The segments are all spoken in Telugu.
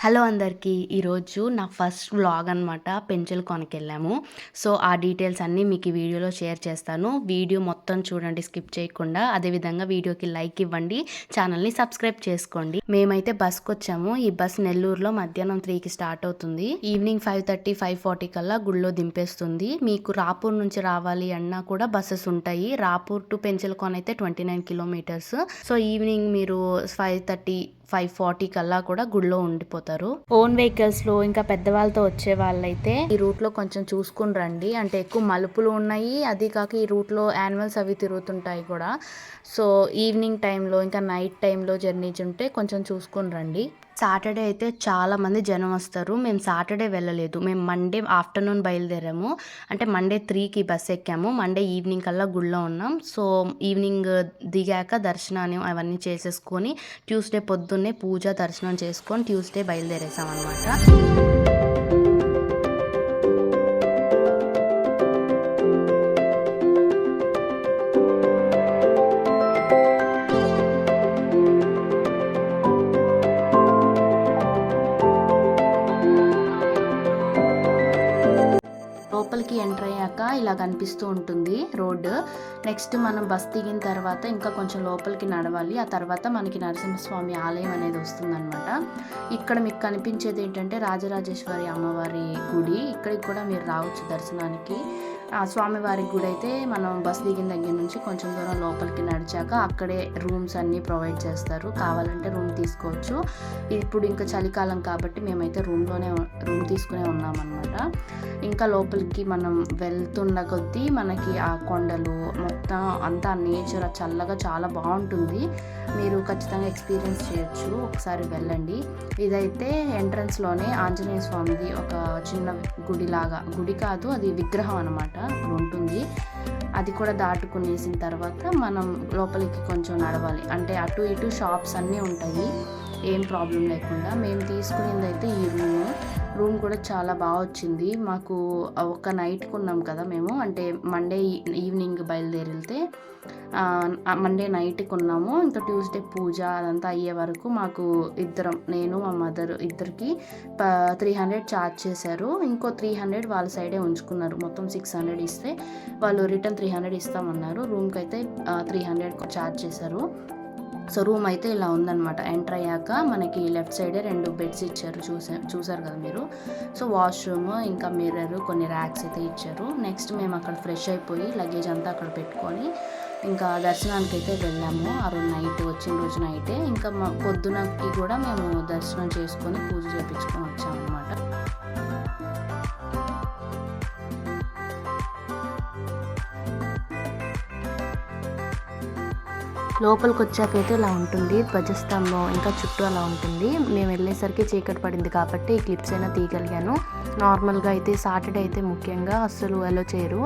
హలో అందరికీ, ఈరోజు నా ఫస్ట్ వ్లాగ్ అనమాట. పెంచల్ కొనకి వెళ్ళాము. సో ఆ డీటెయిల్స్ అన్నీ మీకు ఈ వీడియోలో షేర్ చేస్తాను. వీడియో మొత్తం చూడండి, స్కిప్ చేయకుండా. అదేవిధంగా వీడియోకి లైక్ ఇవ్వండి, ఛానల్ని సబ్స్క్రైబ్ చేసుకోండి. మేమైతే బస్కి వచ్చాము. ఈ బస్ నెల్లూరులో మధ్యాహ్నం 3కి స్టార్ట్ అవుతుంది. ఈవినింగ్ 5:30, 5:40 కల్లా గుళ్ళో దింపేస్తుంది. మీకు రాపూర్ నుంచి రావాలి అన్నా కూడా బస్సెస్ ఉంటాయి. రాపూర్ టు పెంచల్ కొన అయితే 29 కిలోమీటర్స్. సో ఈవినింగ్ మీరు 5:30, 5:40 కల్లా కూడా గుడిలో ఉండిపోతారు. ఓన్ వెహికల్స్ లో ఇంకా పెద్దవాళ్ళతో వచ్చే వాళ్ళైతే ఈ రూట్ లో కొంచెం చూసుకుని రండి. అంటే ఎక్కువ మలుపులు ఉన్నాయి, అది కాక ఈ రూట్ లో యానిమల్స్ అవి తిరుగుతుంటాయి కూడా. సో ఈవినింగ్ టైంలో ఇంకా నైట్ టైంలో జర్నీస్ ఉంటే కొంచెం చూసుకుని రండి. సాటర్డే అయితే చాలా మంది జనం వస్తారు. మేము సాటర్డే వెళ్ళలేదు, మేము మండే ఆఫ్టర్నూన్ బయలుదేరాము. అంటే మండే 3కి బస్ ఎక్కాము. మండే ఈవినింగ్ కల్లా గుళ్ళో ఉన్నాం. సో ఈవినింగ్ దిగాక దర్శనాన్ని అవన్నీ చేసేసుకొని ట్యూస్డే పొద్దున్నే పూజ దర్శనం చేసుకొని ట్యూస్డే బయలుదేరేసాం అనమాట. లోపలికి ఎంటర్ అయ్యాక ఇలా కనిపిస్తూ ఉంటుంది రోడ్డు. నెక్స్ట్ మనం బస్ దిగిన తర్వాత ఇంకా కొంచెం లోపలికి నడవాలి. ఆ తర్వాత మనకి నరసింహస్వామి ఆలయం అనేది వస్తుందన్నమాట. ఇక్కడ మీకు కనిపించేది ఏంటంటే రాజరాజేశ్వరి అమ్మవారి గుడి. ఇక్కడికి కూడా మీరు రావచ్చు దర్శనానికి. ఆ స్వామివారి గుడి అయితే మనం బస్ దిగిన దగ్గర నుంచి కొంచెం దూరం లోపలికి నడిచాక అక్కడే రూమ్స్ అన్నీ ప్రొవైడ్ చేస్తారు. కావాలంటే రూమ్ తీసుకోవచ్చు. ఇప్పుడు ఇంకా చలికాలం కాబట్టి మేమైతే రూమ్ తీసుకునే ఉన్నామన్నమాట. ఇంకా లోపలికి మనం వెళ్తున్న కొద్దీ మనకి ఆ కొండలు మొత్తం అంతా నేచర్ చల్లగా చాలా బాగుంటుంది. మీరు ఖచ్చితంగా ఎక్స్పీరియన్స్ చేయొచ్చు, ఒకసారి వెళ్ళండి. ఇదైతే ఎంట్రన్స్లోనే ఆంజనేయ స్వామిది ఒక చిన్న గుడి కాదు, అది విగ్రహం అనమాట ఉంటుంది. అది కూడా దాటుకునేసిన తర్వాత మనం లోపలికి కొంచెం నడవాలి. అంటే అటు ఇటు షాప్స్ అన్నీ ఉంటాయి, ఏం ప్రాబ్లం లేకుండా. మేము తీసుకునేది అయితే ఈ రూమ్ కూడా చాలా బాగా వచ్చింది మాకు. ఒక నైట్కి ఉన్నాం కదా మేము, అంటే మండే ఈవినింగ్ బయలుదేరి వెళ్తే మండే నైట్కి ఉన్నాము. ఇంకా ట్యూస్డే పూజ అదంతా అయ్యే వరకు మాకు నేను మా మదర్ ఇద్దరికి 300 ఛార్జ్ చేశారు. ఇంకో 300 వాళ్ళ సైడే ఉంచుకున్నారు. మొత్తం 600 ఇస్తే వాళ్ళు రిటర్న్ 300 ఇస్తామన్నారు. రూమ్కి అయితే 300 ఛార్జ్ చేశారు. సో రూమ్ అయితే ఇలా ఉందన్నమాట. ఎంటర్ అయ్యాక మనకి లెఫ్ట్ సైడే 2 బెడ్స్ ఇచ్చారు, చూసారు కదా మీరు. సో వాష్రూమ్ ఇంకా మిర్రర్, కొన్ని ర్యాక్స్ అయితే ఇచ్చారు. నెక్స్ట్ మేము అక్కడ ఫ్రెష్ అయిపోయి లగేజ్ అంతా అక్కడ పెట్టుకొని ఇంకా దర్శనానికి అయితే వెళ్ళాము. ఆ రోజు నైట్, వచ్చిన రోజు నైటే. ఇంకా పొద్దునకి కూడా మేము దర్శనం చేసుకొని పూజ చేయించుకొని వచ్చాము అనమాట. లోపలికి వచ్చాకైతే ఇలా ఉంటుంది ధ్వజస్తంభం, ఇంకా చుట్టూ అలా ఉంటుంది. మేము వెళ్ళేసరికి చీకటి పడింది కాబట్టి ఈ క్లిప్స్ అయినా తీయగలిగాను. నార్మల్గా అయితే సాటర్డే అయితే ముఖ్యంగా అస్సలు అలో చేయరు.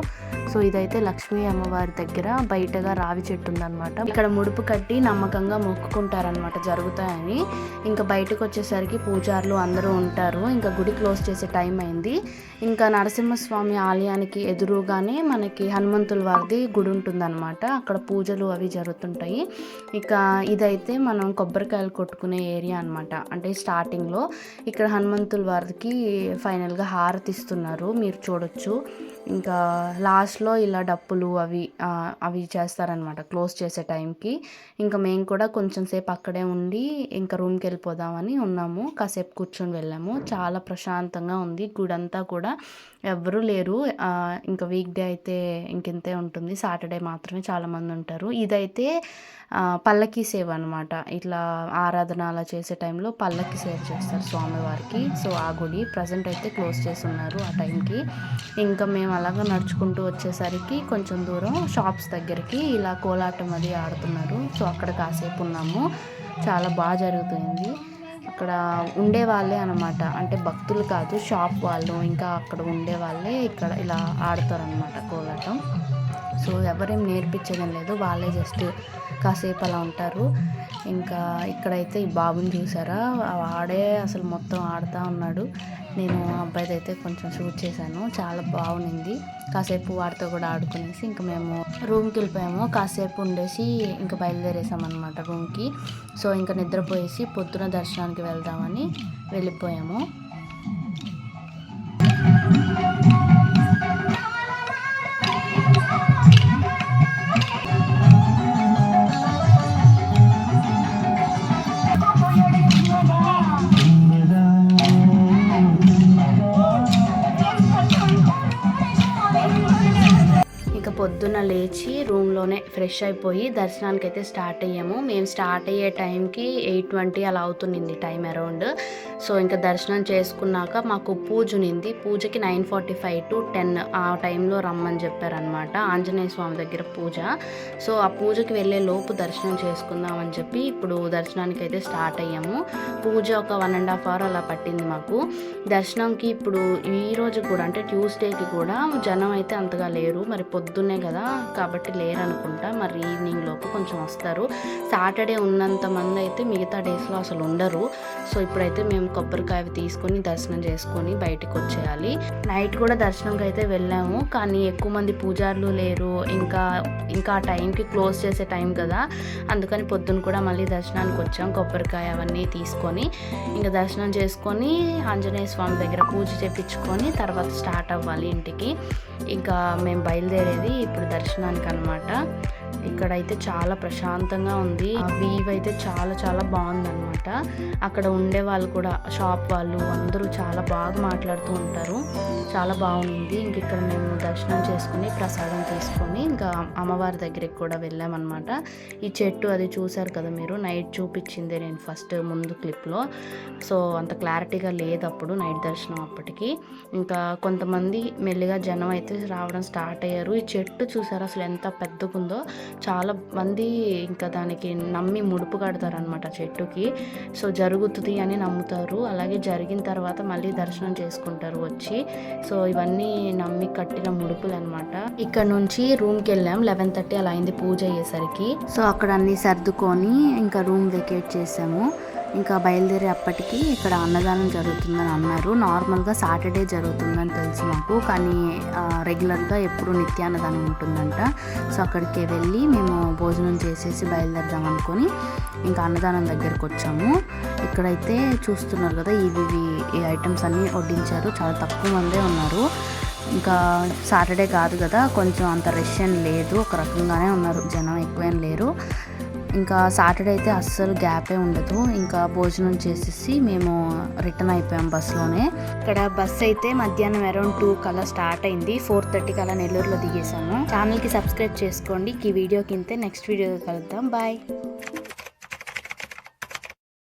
సో ఇదైతే లక్ష్మీ అమ్మవారి దగ్గర బయటగా రావి చెట్టు ఉందన్నమాట. ఇక్కడ ముడుపు కట్టి నమ్మకంగా మొక్కుకుంటారనమాట, జరుగుతాయని. ఇంకా బయటకు వచ్చేసరికి పూజారులు అందరూ ఉంటారు. ఇంకా గుడి క్లోజ్ చేసే టైం అయింది. ఇంకా నరసింహస్వామి ఆలయానికి ఎదురుగానే మనకి హనుమంతుల వారిది గుడి ఉంటుందన్నమాట. అక్కడ పూజలు అవి జరుగుతుంటాయి. ఇక ఇదైతే మనం కొబ్బరికాయలు కొట్టుకునే ఏరియా అనమాట. అంటే స్టార్టింగ్లో ఇక్కడ హనుమంతుల వారికి ఫైనల్గా హారతి ఇస్తున్నారు, మీరు చూడొచ్చు. ఇంకా లాస్ట్లో ఇలా డప్పులు అవి చేస్తారనమాట క్లోజ్ చేసే టైంకి. ఇంకా మేము కూడా కొంచెం సేపు అక్కడే ఉండి ఇంకా రూమ్కి వెళ్ళిపోదామని ఉన్నాము. కాసేపు కూర్చొని వెళ్ళాము. చాలా ప్రశాంతంగా ఉంది గుడంతా కూడా, ఎవ్వరూ లేరు. ఇంకా వీక్ డే అయితే ఇంకెంతే ఉంటుంది, సాటర్డే మాత్రమే చాలామంది ఉంటారు. ఇదైతే పల్లకీ సేవ అనమాట. ఇట్లా ఆరాధన అలా చేసే టైంలో పల్లకీ సేవ చేస్తారు స్వామివారికి. సో ఆ గుడి ప్రజెంట్ అయితే క్లోజ్ చేసి ఉన్నారు ఆ టైంకి. ఇంకా మేము అలాగా నడుచుకుంటూ వచ్చేసరికి కొంచెం దూరం షాప్స్ దగ్గరికి ఇలా కోలాటం అది ఆడుతున్నారు. సో అక్కడ కాసేపు ఉన్నాము. చాలా బాగా జరుగుతుంది. అక్కడ ఉండే వాళ్ళే అనమాట, అంటే భక్తులు కాదు, షాప్ వాళ్ళు ఇంకా అక్కడ ఉండే వాళ్ళే ఇక్కడ ఇలా ఆడతారనమాట కోలాటం. సో ఎవరేం నేర్పించడం లేదు, వాళ్ళే జస్ట్ కాసేపు అలా ఉంటారు. ఇంకా ఇక్కడైతే ఈ బాబుని చూసారా, ఆడే అసలు మొత్తం ఆడుతూ ఉన్నాడు. నేను అబ్బాయిది అయితే కొంచెం షూట్ చేశాను, చాలా బాగుంది. కాసేపు వాడితో కూడా ఆడుకునేసి ఇంకా మేము రూమ్కి వెళ్ళిపోయాము. కాసేపు ఉండేసి ఇంకా బయలుదేరేసామన్నమాట రూమ్కి. సో ఇంకా నిద్రపోయేసి పొద్దున దర్శనానికి వెళ్దామని వెళ్ళిపోయాము. పొద్దున్న లేచి రూమ్లోనే ఫ్రెష్ అయిపోయి దర్శనానికి అయితే స్టార్ట్ అయ్యాము. మేము స్టార్ట్ అయ్యే టైంకి 8:20 అలా అవుతుంది టైం అరౌండ్. సో ఇంకా దర్శనం చేసుకున్నాక మాకు పూజ ఉన్నింది. పూజకి 9:45 to 10 ఆ టైంలో రమ్మని చెప్పారనమాట, ఆంజనేయ స్వామి దగ్గర పూజ. సో ఆ పూజకి వెళ్ళే లోపు దర్శనం చేసుకుందామని చెప్పి ఇప్పుడు దర్శనానికి అయితే స్టార్ట్ అయ్యాము. పూజ ఒక 1.5 hour అలా పట్టింది మాకు. దర్శనంకి ఇప్పుడు ఈ రోజు కూడా అంటే ట్యూస్డేకి కూడా జనం అయితే అంతగా లేరు, మరి పొద్దున్నే కదా కాబట్టి లేరు అనుకుంటా, మరి ఈవినింగ్ లోపు కొంచెం వస్తారు. సాటర్డే ఉన్నంత మంది అయితే మిగతా డేస్లో అసలు ఉండరు. సో ఇప్పుడైతే మేము కొబ్బరికాయ తీసుకొని దర్శనం చేసుకొని బయటకు వచ్చేయాలి. నైట్ కూడా దర్శనంకి అయితే వెళ్ళాము, కానీ ఎక్కువ మంది పూజారులు లేరు, ఇంకా ఆ టైంకి క్లోజ్ చేసే టైం కదా, అందుకని పొద్దున్న కూడా మళ్ళీ దర్శనానికి వచ్చాం. కొబ్బరికాయ అవన్నీ తీసుకొని ఇంకా దర్శనం చేసుకొని ఆంజనేయ స్వామి దగ్గర పూజ చేపించుకొని తర్వాత స్టార్ట్ అవ్వాలి ఇంటికి. ఇంకా మేము బయలుదేరేది ఇప్పుడు దర్శనానికి అనమాట. ఇక్కడైతే చాలా ప్రశాంతంగా ఉంది, ఆ వ్యూ అయితే చాలా చాలా బాగుందన్నమాట. అక్కడ ఉండే వాళ్ళు కూడా షాప్ వాళ్ళు అందరూ చాలా బాగా మాట్లాడుతూ ఉంటారు, చాలా బాగుంది. ఇంక ఇక్కడ మేము దర్శనం చేసుకుని ప్రసాదం తీసుకొని ఇంకా అమ్మవారి దగ్గరికి కూడా వెళ్ళామన్నమాట. ఈ చెట్టు అది చూసారు కదా మీరు, నైట్ చూపించింది నేను ఫస్ట్ ముందు క్లిప్లో. సో అంత క్లారిటీగా లేదు అప్పుడు నైట్ దర్శనం అప్పటికి. ఇంకా కొంతమంది మెల్లిగా జనం అయితే రావడం స్టార్ట్ అయ్యారు. ఈ చెట్టు చూసారు అసలు ఎంత పెద్దగుందో, చాలా మంది ఇంకా దానికి నమ్మి ముడుపు కడతారనమాట చెట్టుకి. సో జరుగుతుంది అని నమ్ముతారు, అలాగే జరిగిన తర్వాత మళ్ళీ దర్శనం చేసుకుంటారు వచ్చి. సో ఇవన్నీ నమ్మి కట్టిన ముడుపులు అనమాట. ఇక్కడ నుంచి రూమ్కి వెళ్ళాం, 11:30 అలా అయింది పూజ అయ్యేసరికి. సో అక్కడ అన్ని సర్దుకొని ఇంకా రూమ్ వెకేట్ చేసాము. ఇంకా బయలుదేరే అప్పటికి ఇక్కడ అన్నదానం జరుగుతుందని అన్నారు. నార్మల్గా సాటర్డే జరుగుతుందని తెలుసు మాకు, కానీ రెగ్యులర్గా ఎప్పుడు నిత్యాన్నదానం ఉంటుందంట. సో అక్కడికి వెళ్ళి మేము భోజనం చేసేసి బయలుదేరదాం అనుకొని ఇంకా అన్నదానం దగ్గరికి వచ్చాము. ఇక్కడైతే చూస్తున్నారు కదా, ఈ ఐటమ్స్ అన్నీ వడ్డించారు, చాలా తక్కువ మందే ఉన్నారు. ఇంకా సాటర్డే కాదు కదా, కొంచెం అంత రష్ ఏం లేదు, ఒక రకంగానే ఉన్నారు, జనం ఎక్కువేం లేరు. ఇంకా సాటర్డే అయితే అస్సలు గ్యాపే ఉండదు. ఇంకా భోజనం చేసేసి మేము రిటర్న్ అయిపోయాం బస్సులోనే. ఇక్కడ బస్ అయితే మధ్యాహ్నం అరౌండ్ 2 కల్లా స్టార్ట్ అయింది. 4:30 కల్లా నెల్లూరులో దిగేసాము. ఛానల్కి సబ్స్క్రైబ్ చేసుకోండి. ఈ వీడియోకి ఇంతే, నెక్స్ట్ వీడియో కలుద్దాం. బాయ్.